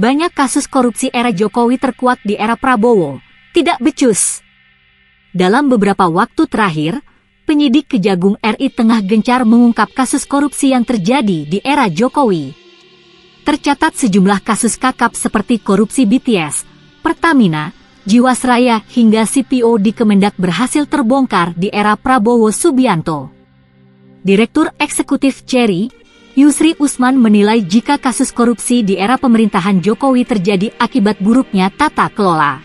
Banyak kasus korupsi era Jokowi terkuak di era Prabowo, tidak becus. Dalam beberapa waktu terakhir, penyidik Kejagung RI tengah gencar mengungkap kasus korupsi yang terjadi di era Jokowi. Tercatat sejumlah kasus kakap seperti korupsi BTS, Pertamina, Jiwasraya hingga CPO di Kemendak berhasil terbongkar di era Prabowo Subianto. Direktur Eksekutif Cherry, Yusri Usman menilai jika kasus korupsi di era pemerintahan Jokowi terjadi akibat buruknya tata kelola.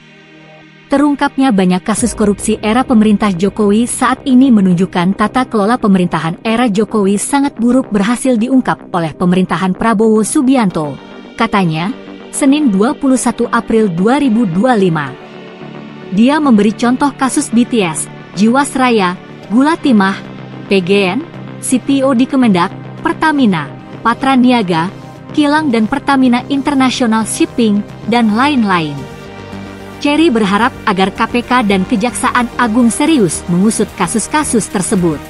Terungkapnya banyak kasus korupsi era pemerintah Jokowi saat ini menunjukkan tata kelola pemerintahan era Jokowi sangat buruk berhasil diungkap oleh pemerintahan Prabowo Subianto, katanya, Senin 21 April 2025. Dia memberi contoh kasus BTS, Jiwasraya, Gula Timah, PGN, CPO di Kemendak, Pertamina, Patra Niaga, Kilang dan Pertamina International Shipping, dan lain-lain. Cherry berharap agar KPK dan Kejaksaan Agung serius mengusut kasus-kasus tersebut.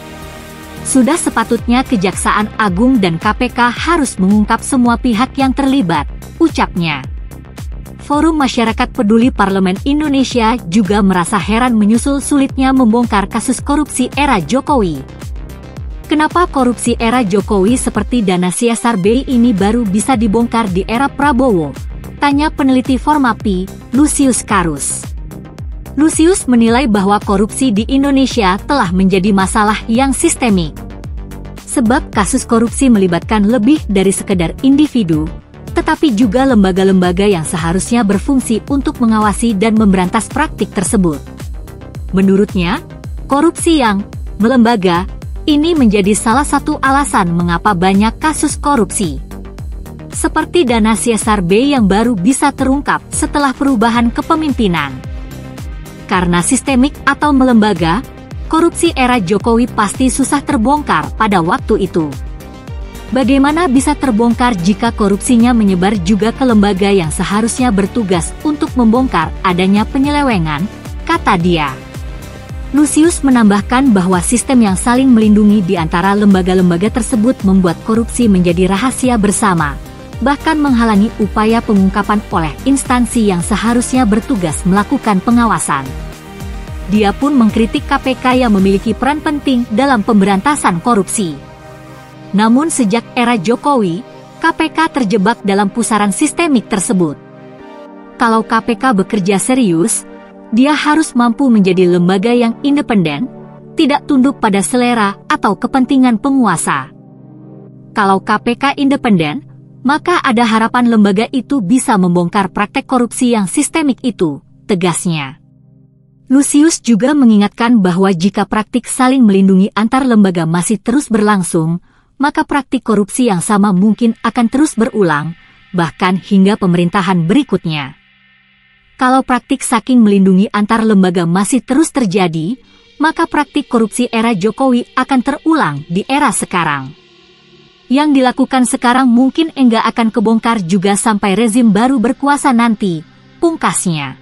Sudah sepatutnya Kejaksaan Agung dan KPK harus mengungkap semua pihak yang terlibat, ucapnya. Forum Masyarakat Peduli Parlemen Indonesia juga merasa heran menyusul sulitnya membongkar kasus korupsi era Jokowi. Kenapa korupsi era Jokowi seperti dana CSR BI ini baru bisa dibongkar di era Prabowo? Tanya peneliti Formapi, Lusius Karus. Lusius menilai bahwa korupsi di Indonesia telah menjadi masalah yang sistemik. Sebab kasus korupsi melibatkan lebih dari sekedar individu, tetapi juga lembaga-lembaga yang seharusnya berfungsi untuk mengawasi dan memberantas praktik tersebut. Menurutnya, korupsi yang melembaga ini menjadi salah satu alasan mengapa banyak kasus korupsi. Seperti dana CSR BI yang baru bisa terungkap setelah perubahan kepemimpinan. Karena sistemik atau melembaga, korupsi era Jokowi pasti susah terbongkar pada waktu itu. Bagaimana bisa terbongkar jika korupsinya menyebar juga ke lembaga yang seharusnya bertugas untuk membongkar adanya penyelewengan, kata dia. Lusius menambahkan bahwa sistem yang saling melindungi di antara lembaga-lembaga tersebut membuat korupsi menjadi rahasia bersama, bahkan menghalangi upaya pengungkapan oleh instansi yang seharusnya bertugas melakukan pengawasan. Dia pun mengkritik KPK yang memiliki peran penting dalam pemberantasan korupsi. Namun sejak era Jokowi, KPK terjebak dalam pusaran sistemik tersebut. Kalau KPK bekerja serius, dia harus mampu menjadi lembaga yang independen, tidak tunduk pada selera atau kepentingan penguasa. Kalau KPK independen, maka ada harapan lembaga itu bisa membongkar praktek korupsi yang sistemik itu, tegasnya. Lusius juga mengingatkan bahwa jika praktik saling melindungi antar lembaga masih terus berlangsung, maka praktik korupsi yang sama mungkin akan terus berulang, bahkan hingga pemerintahan berikutnya. Kalau praktik saking melindungi antar lembaga masih terus terjadi, maka praktik korupsi era Jokowi akan terulang di era sekarang. Yang dilakukan sekarang mungkin enggak akan kebongkar juga sampai rezim baru berkuasa nanti, pungkasnya.